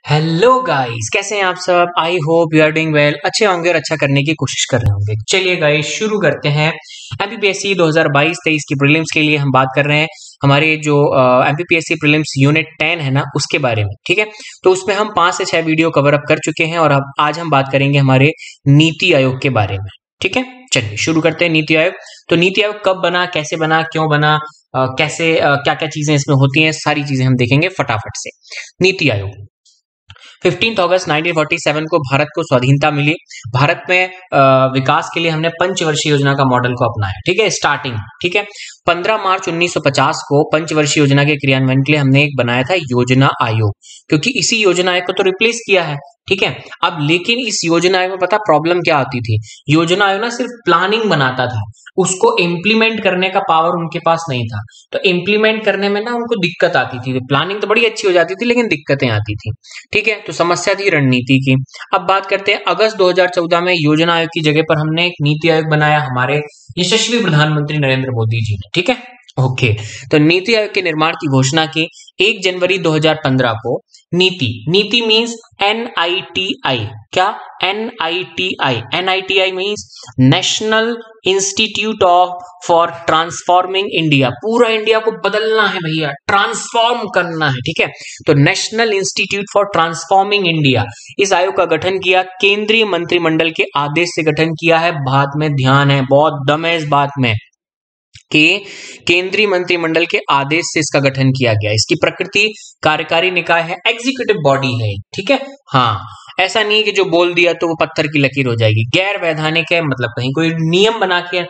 Hello guys, कैसे हैं आप सब। I hope you are doing well. अच्छे होंगे और अच्छा करने की कोशिश कर रहे होंगे। चलिए गाइस, शुरू करते हैं। एमपीपीएससी 2022-23 की प्रीलिम्स के लिए हम बात कर रहे हैं हमारे जो एमपीपीएससी प्रीलिम्स यूनिट 10 है ना, उसके बारे में। ठीक है, तो उसमें हम 5 से 6 वीडियो कवर अप कर चुके हैं और अब आज हम बात करेंगे हमारे नीति आयोग के बारे में। ठीक है, चलिए शुरू करते हैं। नीति आयोग, तो नीति आयोग कब बना, कैसे बना, क्यों बना, कैसे क्या क्या चीजें इसमें होती हैं, सारी चीजें हम देखेंगे फटाफट से। नीति आयोग 15 अगस्त 1947 को भारत को स्वाधीनता मिली। भारत में विकास के लिए हमने पंचवर्षीय योजना का मॉडल को अपनाया। ठीक है, स्टार्टिंग। ठीक है, 15 मार्च 1950 को पंचवर्षीय योजना के क्रियान्वयन के लिए हमने एक बनाया था योजना आयोग, क्योंकि इसी योजना आयोग को तो रिप्लेस किया है। ठीक है, अब लेकिन इस योजना आयोग में पता प्रॉब्लम क्या आती थी। योजना आयोग ना सिर्फ प्लानिंग बनाता था, उसको इम्प्लीमेंट करने का पावर उनके पास नहीं था। तो इम्प्लीमेंट करने में ना उनको दिक्कत आती थी। प्लानिंग तो बड़ी अच्छी हो जाती थी लेकिन दिक्कतें आती थी। ठीक है, तो समस्या थी रणनीति की। अब बात करते हैं अगस्त 2014 में योजना आयोग की जगह पर हमने एक नीति आयोग बनाया हमारे यशस्वी प्रधानमंत्री नरेंद्र मोदी जी ने। ठीक है, ओके। तो नीति आयोग के निर्माण की घोषणा की 1 जनवरी 2015 को। नीति, नीति मींस NITI। क्या? NITI means national institute of for transforming India. पूरा इंडिया को बदलना है भैया, ट्रांसफॉर्म करना है। ठीक है, तो national institute for transforming India, इस आयोग का गठन किया केंद्रीय मंत्रिमंडल के आदेश से गठन किया है। बात में ध्यान है, बहुत दम है इस बात में कि केंद्रीय मंत्रिमंडल के आदेश से इसका गठन किया गया। इसकी प्रकृति कार्यकारी निकाय है, एग्जीक्यूटिव बॉडी है। ठीक है, हाँ, ऐसा नहीं कि जो बोल दिया तो वो पत्थर की लकीर हो जाएगी। गैर वैधानिक है, मतलब कहीं कोई नियम बना के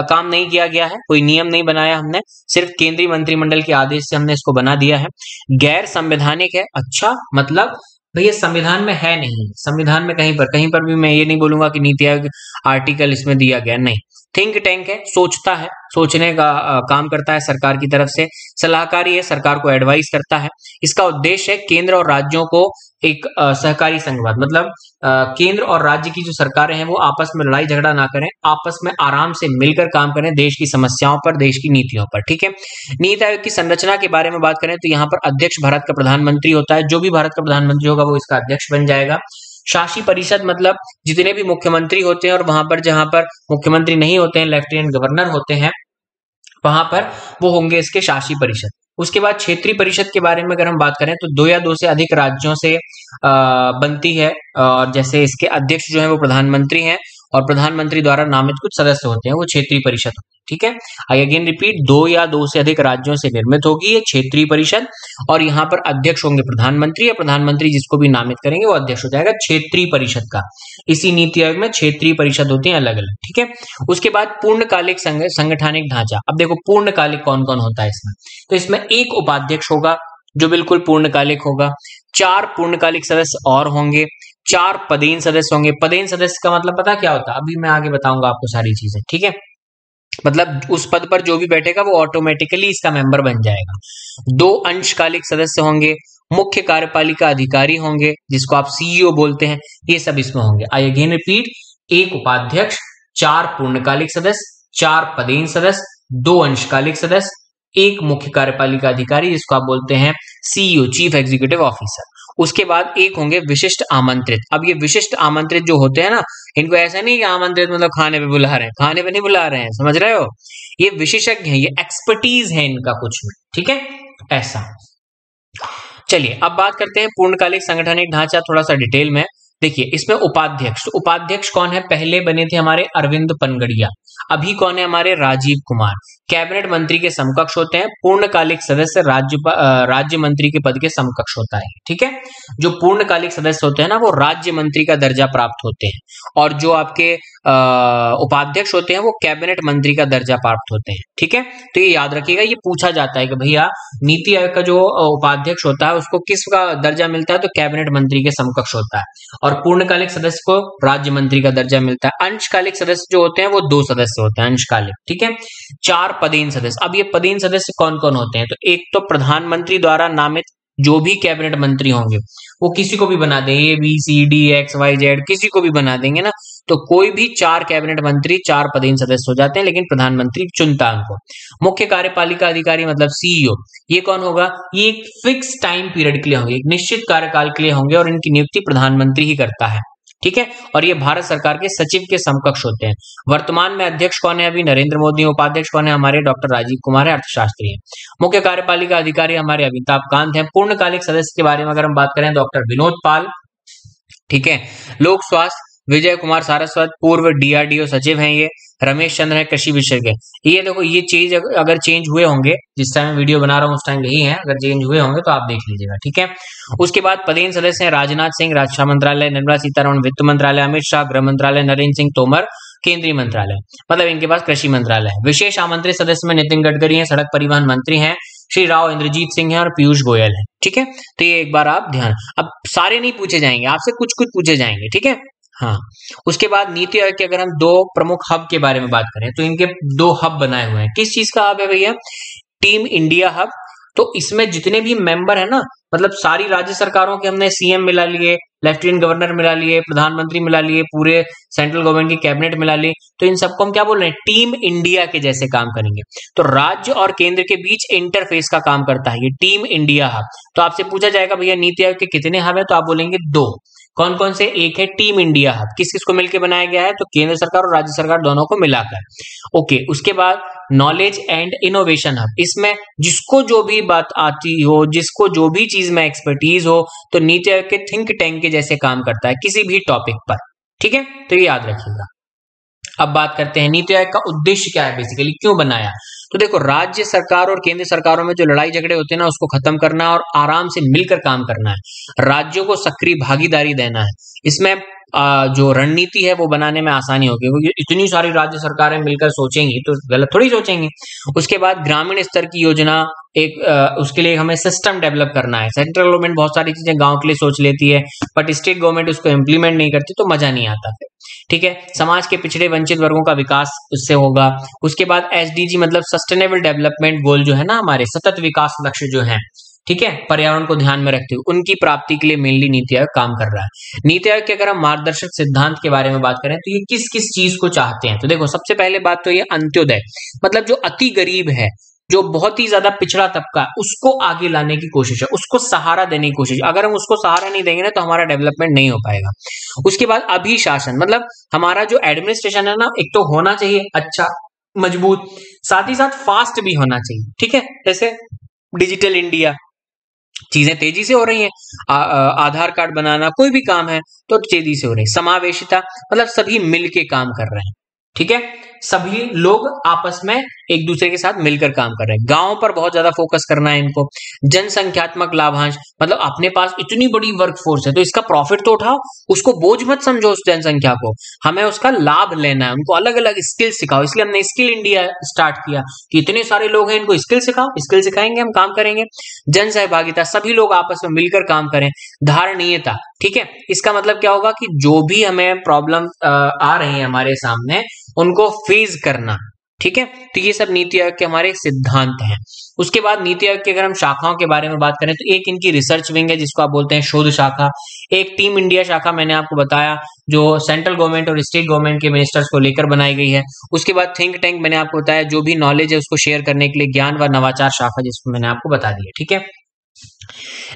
काम नहीं किया गया है, कोई नियम नहीं बनाया हमने, सिर्फ केंद्रीय मंत्रिमंडल के आदेश से हमने इसको बना दिया है। गैर संवैधानिक है। अच्छा, मतलब भैया संविधान में है नहीं, संविधान में कहीं पर भी मैं ये नहीं बोलूंगा कि नीति आयोग आर्टिकल इसमें दिया गया, नहीं। थिंक टैंक है, सोचता है, सोचने का काम करता है सरकार की तरफ से। सलाहकारी है, सरकार को एडवाइस करता है। इसका उद्देश्य है केंद्र और राज्यों को एक सहकारी संघवाद, मतलब केंद्र और राज्य की जो सरकारें हैं वो आपस में लड़ाई झगड़ा ना करें, आपस में आराम से मिलकर काम करें देश की समस्याओं पर, देश की नीतियों पर। ठीक है, नीति आयोग की संरचना के बारे में बात करें तो यहाँ पर अध्यक्ष भारत का प्रधानमंत्री होता है। जो भी भारत का प्रधानमंत्री होगा वो इसका अध्यक्ष बन जाएगा। शासी परिषद, मतलब जितने भी मुख्यमंत्री होते हैं और वहां पर जहां पर मुख्यमंत्री नहीं होते हैं, लेफ्टिनेंट गवर्नर होते हैं, वहां पर वो होंगे इसके शासी परिषद। उसके बाद क्षेत्रीय परिषद के बारे में अगर हम बात करें तो 2 या 2 से अधिक राज्यों से बनती है। और जैसे इसके अध्यक्ष जो है वो प्रधानमंत्री हैं और प्रधानमंत्री द्वारा नामित कुछ सदस्य होते हैं, वो क्षेत्रीय परिषद होती है। ठीक है, आई अगेन रिपीट, 2 या 2 से अधिक राज्यों से निर्मित होगी ये क्षेत्रीय परिषद। और यहाँ पर अध्यक्ष होंगे प्रधानमंत्री, या प्रधानमंत्री जिसको भी नामित करेंगे वो अध्यक्ष हो जाएगा क्षेत्रीय परिषद का। इसी नीति आयोग में क्षेत्रीय परिषद होती है अलग अलग। ठीक है, उसके बाद पूर्णकालिक संगठनिक ढांचा। अब देखो पूर्णकालिक कौन कौन होता है इसमें, तो इसमें एक उपाध्यक्ष होगा जो बिल्कुल पूर्णकालिक होगा। 4 पूर्णकालिक सदस्य और होंगे, 4 पदेन सदस्य होंगे। पदेन सदस्य का मतलब पता क्या होता है, अभी मैं आगे बताऊंगा आपको सारी चीजें। ठीक है, मतलब उस पद पर जो भी बैठेगा वो ऑटोमेटिकली इसका मेंबर बन जाएगा। 2 अंशकालिक सदस्य होंगे, मुख्य कार्यपालिका अधिकारी होंगे जिसको आप CEO बोलते हैं, ये सब इसमें होंगे। आई अगेन रिपीट, 1 उपाध्यक्ष, 4 पूर्णकालिक सदस्य, 4 पदेन सदस्य, 2 अंशकालिक सदस्य, 1 मुख्य कार्यपालिका अधिकारी जिसको आप बोलते हैं CEO, चीफ एग्जीक्यूटिव ऑफिसर। उसके बाद 1 होंगे विशिष्ट आमंत्रित। अब ये विशिष्ट आमंत्रित जो होते हैं ना, इनको ऐसा नहीं कि आमंत्रित मतलब खाने पे बुला रहे हैं, खाने पे नहीं बुला रहे हैं, समझ रहे हो, ये विशेषज्ञ हैं, ये एक्सपर्टीज है इनका कुछ में। ठीक है, ऐसा। चलिए अब बात करते हैं पूर्णकालिक संगठनिक ढांचा थोड़ा सा डिटेल में। देखिए इसमें उपाध्यक्ष, उपाध्यक्ष कौन है, पहले बने थे हमारे अरविंद पनगड़िया, अभी कौन है हमारे राजीव कुमार। कैबिनेट मंत्री के समकक्ष होते हैं। पूर्णकालिक सदस्य राज्य मंत्री के पद के समकक्ष होता है। ठीक है, जो पूर्णकालिक सदस्य होते हैं ना वो राज्य मंत्री का दर्जा प्राप्त होते हैं, और जो आपके उपाध्यक्ष होते हैं वो कैबिनेट मंत्री का दर्जा प्राप्त होते हैं। ठीक है, तो ये याद रखिएगा, ये पूछा जाता है कि भैया नीति आयोग का जो उपाध्यक्ष होता है उसको किसका दर्जा मिलता है, तो कैबिनेट मंत्री के समकक्ष होता है। और पूर्णकालिक सदस्य को राज्य मंत्री का दर्जा मिलता है। अंशकालिक सदस्य जो होते हैं वो 2 सदस्य होते हैं, अंशकालिक। ठीक है, 4 पदेन सदस्य। अब ये पदेन सदस्य कौन कौन होते हैं, तो एक तो प्रधानमंत्री द्वारा नामित जो भी कैबिनेट मंत्री होंगे वो किसी को भी बना देंगे, ABCDXYZ किसी को भी बना देंगे ना, तो कोई भी 4 कैबिनेट मंत्री 4 पदेन सदस्य हो जाते हैं, लेकिन प्रधानमंत्री चुनता है उनको। मुख्य कार्यपालिका अधिकारी मतलब सीईओ, ये कौन होगा? ये एक फिक्स टाइम पीरियड के लिए होंगे, एक निश्चित कार्यकाल के लिए होंगे और इनकी नियुक्ति प्रधानमंत्री ही करता है, ठीक है। और ये भारत सरकार के सचिव के समकक्ष होते हैं। वर्तमान में अध्यक्ष कौन है? अभी नरेंद्र मोदी। उपाध्यक्ष कौन है? हमारे डॉक्टर राजीव कुमार है, अर्थशास्त्री है। मुख्य कार्यपालिका अधिकारी हमारे अमिताभ कांत है। पूर्णकालिक सदस्य के बारे में अगर हम बात करें, डॉक्टर विनोद पाल, ठीक है। लोक स्वास्थ्य विजय कुमार सारस्वत, पूर्व डीआरडीओ सचिव हैं ये। रमेश चंद्र है, कृषि विशेषज्ञ। ये देखो, ये चीज अगर चेंज हुए होंगे, जिस टाइम वीडियो बना रहा हूं उस टाइम यही है, अगर चेंज हुए होंगे तो आप देख लीजिएगा, ठीक है। उसके बाद पदेन सदस्य हैं राजनाथ सिंह, रक्षा मंत्रालय, निर्मला सीतारमण, वित्त मंत्रालय, अमित शाह, गृह मंत्रालय, नरेंद्र सिंह तोमर, केंद्रीय मंत्रालय, मतलब इनके पास कृषि मंत्रालय है। विशेष आमंत्रित सदस्य में नितिन गडकरी हैं, सड़क परिवहन मंत्री हैं, श्री राव इंद्रजीत सिंह हैं और पीयूष गोयल है, ठीक है। तो ये एक बार आप ध्यान, अब सारे नहीं पूछे जाएंगे आपसे, कुछ कुछ पूछे जाएंगे, ठीक है। हाँ, उसके बाद नीति आयोग के अगर हम 2 प्रमुख हब के बारे में बात करें तो इनके 2 हब बनाए हुए हैं। किस चीज का हब है भैया? Team India hub. तो इसमें जितने भी मेंबर है ना, मतलब सारी राज्य सरकारों के हमने सीएम मिला लिए, लेफ्टिनेंट गवर्नर मिला लिए, प्रधानमंत्री मिला लिए, पूरे सेंट्रल गवर्नमेंट की कैबिनेट मिला ली, तो इन सबको हम क्या बोल रहे हैं? टीम इंडिया के जैसे काम करेंगे। तो राज्य और केंद्र के बीच इंटरफेस का काम करता है ये टीम इंडिया हब। तो आपसे पूछा जाएगा भैया नीति आयोग के कितने हब है, तो आप बोलेंगे 2। कौन कौन से? एक है टीम इंडिया हब, किस किस को मिलकर बनाया गया है? तो केंद्र सरकार और राज्य सरकार दोनों को मिलाकर। ओके, उसके बाद नॉलेज एंड इनोवेशन हब, इसमें जिसको जो भी बात आती हो, जिसको जो भी चीज में एक्सपर्टीज हो, तो नीति आयोग के थिंक टैंक के जैसे काम करता है किसी भी टॉपिक पर, ठीक है। तो ये याद रखिएगा। अब बात करते हैं नीति आयोग का उद्देश्य क्या है, बेसिकली क्यों बनाया। तो देखो, राज्य सरकार और केंद्र सरकारों में जो लड़ाई झगड़े होते हैं ना, उसको खत्म करना है और आराम से मिलकर काम करना है। राज्यों को सक्रिय भागीदारी देना है। इसमें जो रणनीति है वो बनाने में आसानी होगी, क्योंकि इतनी सारी राज्य सरकारें मिलकर सोचेंगी तो गलत थोड़ी सोचेंगी। उसके बाद ग्रामीण स्तर की योजना, एक उसके लिए हमें सिस्टम डेवलप करना है। सेंट्रल गवर्नमेंट बहुत सारी चीजें गांव के लिए सोच लेती है, बट स्टेट गवर्नमेंट उसको इम्प्लीमेंट नहीं करती, तो मजा नहीं आता फिर, ठीक है। समाज के पिछड़े वंचित वर्गों का विकास उससे होगा। उसके बाद एसडीजी मतलब सस्टेनेबल डेवलपमेंट गोल जो है ना, हमारे सतत विकास लक्ष्य जो है, ठीक है, पर्यावरण को ध्यान में रखते हुए उनकी प्राप्ति के लिए मेनली नीति आयोग काम कर रहा है। नीति आयोग के अगर हम मार्गदर्शक सिद्धांत के बारे में बात करें तो ये किस किस चीज को चाहते हैं, तो देखो, सबसे पहले बात तो ये अंत्योदय, मतलब जो अति गरीब है, जो बहुत ही ज्यादा पिछड़ा तबका है, उसको आगे लाने की कोशिश है, उसको सहारा देने की कोशिश। अगर हम उसको सहारा नहीं देंगे ना तो हमारा डेवलपमेंट नहीं हो पाएगा। उसके बाद अभिशासन, मतलब हमारा जो एडमिनिस्ट्रेशन है ना, एक तो होना चाहिए अच्छा, मजबूत, साथ ही साथ फास्ट भी होना चाहिए, ठीक है। जैसे डिजिटल इंडिया, चीजें तेजी से हो रही हैं। आधार कार्ड बनाना, कोई भी काम है तो तेजी से हो रही है। समावेशिता मतलब सभी मिलके काम कर रहे हैं, ठीक है, सभी लोग आपस में एक दूसरे के साथ मिलकर काम कर रहे हैं। गांव पर बहुत ज्यादा फोकस करना है इनको। जनसंख्यात्मक लाभांश, मतलब अपने पास इतनी बड़ी वर्क फोर्स है तो इसका प्रॉफिट तो उठाओ, उसको बोझ मत समझो उस जनसंख्या को, हमें उसका लाभ लेना है। उनको अलग अलग स्किल सिखाओ, इसलिए हमने स्किल इंडिया स्टार्ट किया कि इतने सारे लोग हैं, इनको स्किल सिखाओ, स्किल सिखाएंगे हम काम करेंगे। जन सहभागिता, सभी लोग आपस में मिलकर काम करें। धारणीयता, ठीक है, इसका मतलब क्या होगा कि जो भी हमें प्रॉब्लम आ रही है हमारे सामने, उनको फेस करना, ठीक है। तो ये सब नीति आयोग के हमारे सिद्धांत हैं। उसके बाद नीति आयोग की अगर हम शाखाओं के बारे में बात करें तो एक इनकी रिसर्च विंग है जिसको आप बोलते हैं शोध शाखा। एक टीम इंडिया शाखा मैंने आपको बताया जो सेंट्रल गवर्नमेंट और स्टेट गवर्नमेंट के मिनिस्टर्स को लेकर बनाई गई है। उसके बाद थिंक टैंक मैंने आपको बताया, जो भी नॉलेज है उसको शेयर करने के लिए ज्ञान व नवाचार शाखा, जिसको मैंने आपको बता दिया, ठीक है।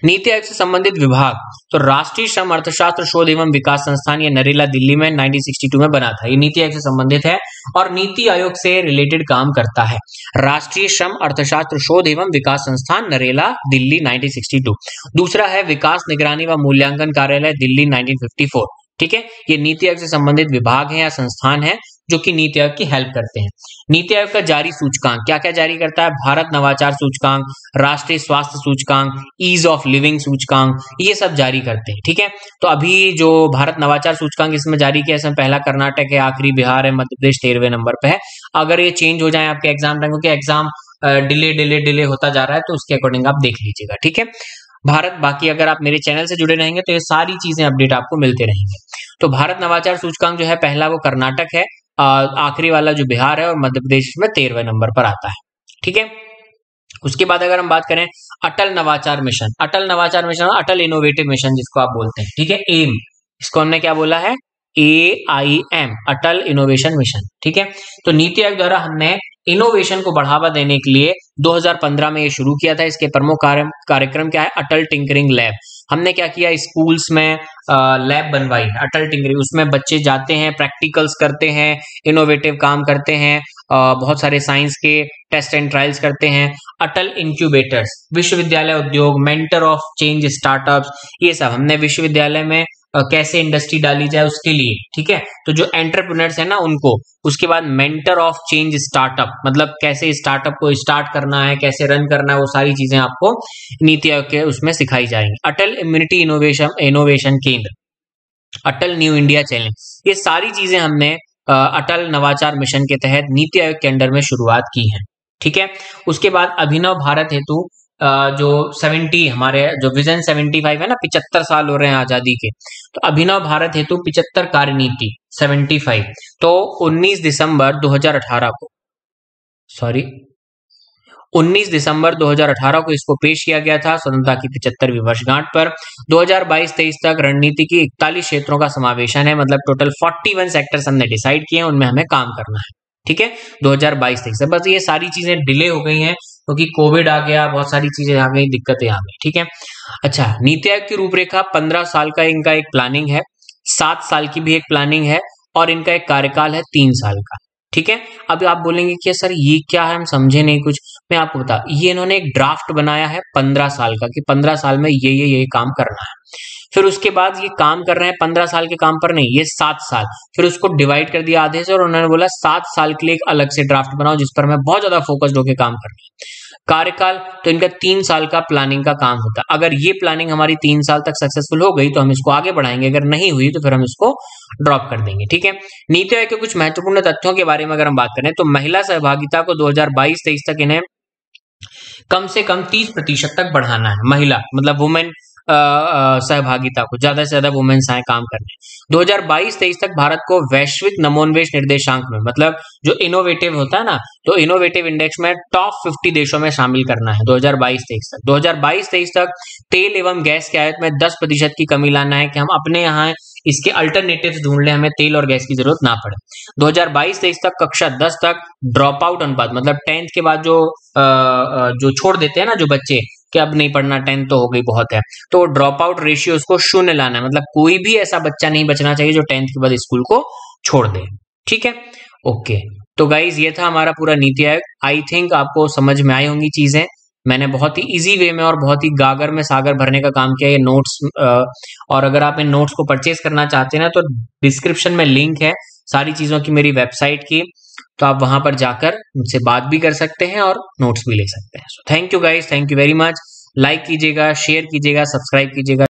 नीति आयोग से संबंधित विभाग, तो राष्ट्रीय श्रम अर्थशास्त्र शोध एवं विकास संस्थान, ये नरेला दिल्ली में 1962 में बना था, ये नीति आयोग से संबंधित है और नीति आयोग से रिलेटेड काम करता है। राष्ट्रीय श्रम अर्थशास्त्र शोध एवं विकास संस्थान नरेला दिल्ली 1962। दूसरा है विकास निगरानी व मूल्यांकन कार्यालय दिल्ली 1954, ठीक है। ये नीति आयोग से संबंधित विभाग है या संस्थान है जो कि नीति आयोग की हेल्प करते हैं। नीति आयोग का जारी सूचकांक क्या क्या जारी करता है? भारत नवाचार सूचकांक, राष्ट्रीय स्वास्थ्य सूचकांक, ईज ऑफ लिविंग सूचकांक, ये सब जारी करते हैं, ठीक है। तो अभी जो भारत नवाचार सूचकांक इसमें जारी किया, इसमें पहला कर्नाटक है, आखिरी बिहार है, मध्य प्रदेश 13वें नंबर पे है। अगर ये चेंज हो जाए आपके एग्जाम टाइम, क्योंकि एग्जाम डिले होता जा रहा है, तो उसके अकॉर्डिंग आप देख लीजिएगा, ठीक है। भारत, बाकी अगर आप मेरे चैनल से जुड़े रहेंगे तो ये सारी चीजें अपडेट आपको मिलते रहेंगे। तो भारत नवाचार सूचकांक जो है, पहला वो कर्नाटक है, आखिरी वाला जो बिहार है, और मध्य प्रदेश में 13वें नंबर पर आता है, ठीक है। उसके बाद अगर हम बात करें अटल नवाचार मिशन, अटल नवाचार मिशन, अटल इनोवेटिव मिशन जिसको आप बोलते हैं, ठीक है, एम, इसको हमने क्या बोला है? AIM, अटल इनोवेशन मिशन। ठीक है, तो नीति आयोग द्वारा हमने इनोवेशन को बढ़ावा देने के लिए 2015 में ये शुरू किया था। इसके प्रमुख कार्यक्रम क्या है? अटल टिंकरिंग लैब। हमने क्या किया? स्कूल्स में लैब बनवाई अटल टिंकरिंग, उसमें बच्चे जाते हैं, प्रैक्टिकल्स करते हैं, इनोवेटिव काम करते हैं, बहुत सारे साइंस के टेस्ट एंड ट्रायल्स करते हैं। अटल इंक्यूबेटर्स, विश्वविद्यालय उद्योग, मेंटर ऑफ चेंज स्टार्टअप्स, ये सब हमने विश्वविद्यालय में कैसे इंडस्ट्री डाली जाए उसके लिए। ठीक है, तो जो एंटरप्रेन्योर्स है ना उनको। उसके बाद मेंटर ऑफ चेंज स्टार्टअप, मतलब कैसे स्टार्टअप को स्टार्ट करना है, कैसे रन करना है, वो सारी चीजें आपको नीति आयोग के उसमें सिखाई जाएंगी। अटल इम्यूनिटी इनोवेशन केंद्र, अटल न्यू इंडिया चैलेंज, ये सारी चीजें हमने अटल नवाचार मिशन के तहत नीति आयोग के अंडर में शुरुआत की है। ठीक है, उसके बाद अभिनव भारत हेतु जो 70 हमारे जो विजन 75 है ना, 75 साल हो रहे हैं आजादी के, तो अभिनव भारत हेतु 75 कार्यनीति 75, तो 19 दिसंबर 2018 को 19 दिसंबर 2018 को इसको पेश किया गया था स्वतंत्रता की 75वीं वर्षगांठ पर। 2022-23 तक रणनीति की 41 क्षेत्रों का समावेशन है, मतलब टोटल 41 सेक्टर्स हमने डिसाइड किए हैं, उनमें हमें काम करना है। ठीक है, 2022-23 से। बस ये सारी चीजें डिले हो गई हैं क्योंकि कोविड आ गया, बहुत सारी चीजें आ गई, दिक्कतें आ गई। ठीक है, अच्छा, नीति आयोग की रूपरेखा 15 साल का इनका एक प्लानिंग है, 7 साल की भी एक प्लानिंग है, और इनका एक कार्यकाल है 3 साल का। ठीक है, अब आप बोलेंगे कि सर ये क्या है, हम समझे नहीं कुछ। मैं आपको बता, ये इन्होंने एक ड्राफ्ट बनाया है 15 साल का कि 15 साल में ये काम करना है। फिर उसके बाद ये काम कर रहे हैं 15 साल के काम पर नहीं, ये 7 साल, फिर उसको डिवाइड कर दिया आधे से, और उन्होंने बोला 7 साल के लिए एक अलग से ड्राफ्ट बनाओ जिस पर हमें बहुत ज्यादा फोकस्ड होकर काम करना है। कार्यकाल तो इनका 3 साल का प्लानिंग का काम होता है। अगर ये प्लानिंग हमारी 3 साल तक सक्सेसफुल हो गई तो हम इसको आगे बढ़ाएंगे, अगर नहीं हुई तो फिर हम इसको ड्रॉप कर देंगे। ठीक है, नीति आयोग के कुछ महत्वपूर्ण तथ्यों के बारे में अगर हम बात करें तो महिला सहभागिता को 2022-23 तक इन्हें कम से कम 30% तक बढ़ाना है। महिला मतलब वुमेन सहभागिता को, ज्यादा से ज्यादा वुमेन्स आए काम करने। 2022-23 तक भारत को वैश्विक नवोन्मेष निर्देशांक में, मतलब जो इनोवेटिव होता है ना, तो इनोवेटिव इंडेक्स में टॉप 50 देशों में शामिल करना है 2022-23 तक। 2022-23 तक तेल एवं गैस के आयात में 10% की कमी लाना है कि हम अपने यहाँ इसके अल्टरनेटिव्स ढूंढ लें, हमें तेल और गैस की जरूरत ना पड़े। 2022-23 तक कक्षा 10 तक ड्रॉप आउट अनुपात, मतलब 10th के बाद जो छोड़ देते हैं ना जो बच्चे कि अब नहीं पढ़ना, 10th तो हो गई बहुत है, तो ड्रॉप आउट रेशियो उसको 0 लाना है, मतलब कोई भी ऐसा बच्चा नहीं बचना चाहिए जो 10th के बाद स्कूल को छोड़ दे। ठीक है, ओके, तो गाइज ये था हमारा पूरा नीति आयोग। आई थिंक आपको समझ में आई होंगी चीजें। मैंने बहुत ही इजी वे में और बहुत ही गागर में सागर भरने का काम किया ये नोट्स, और अगर आप इन नोट्स को परचेज करना चाहते हैं ना तो डिस्क्रिप्शन में लिंक है सारी चीजों की मेरी वेबसाइट की, तो आप वहां पर जाकर मुझसे बात भी कर सकते हैं और नोट्स भी ले सकते हैं। So thank you guys, thank you very much. Like कीजिएगा, शेयर कीजिएगा, सब्सक्राइब कीजिएगा।